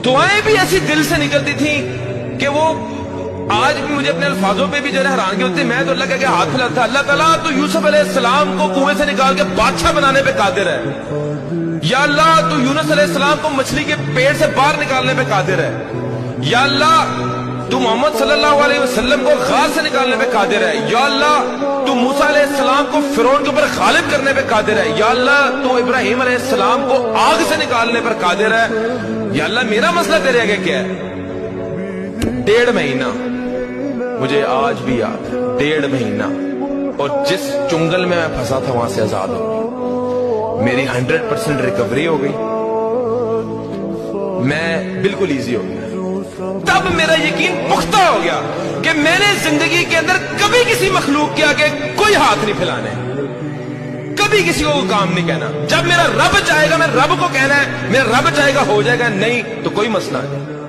दुआएं भी ऐसी दिल से निकलती थी कि वो आज भी मुझे अपने अल्फाजों पे भी जो है हैरानगी होती है। मैं तो अल्लाह के हाथ फैलाता था, अल्लाह ताला तो यूसुफ अलैहिस्सलाम को कुएं से निकाल के बादशाह बनाने पे कादिर है। या अल्लाह तो यूनुस अलैहिस्सलाम को मछली के पेट से बाहर निकालने पे कादिर है। या अल्लाह तू मोहम्मद सल्लल्लाहु अलैहि वसल्लम को गार से निकालने पे कादिर है। या अल्लाह तू मूसा अलैहिस्सलाम को फिरौन के ऊपर गालिब करने पे कादिर है। या अल्लाह तू इब्राहिम अलैहिस्सलाम को आग से निकालने पर कादिर है। या अल्लाह मेरा मसला तेरे आगे क्या है? 1.5 महीना मुझे आज भी याद है, 1.5 महीना, और जिस चुंगल में मैं फंसा था वहां से आजाद हो गई। मेरी 100% रिकवरी हो गई, मैं बिल्कुल इजी हो गया। तब मेरा यकीन पुख्ता हो गया कि मैंने जिंदगी के अंदर कभी किसी मखलूक के आगे कोई हाथ नहीं फैलाने, कभी किसी को काम नहीं कहना। जब मेरा रब चाहेगा मैं रब को कहना है, मेरा रब चाहेगा हो जाएगा, नहीं तो कोई मसला नहीं।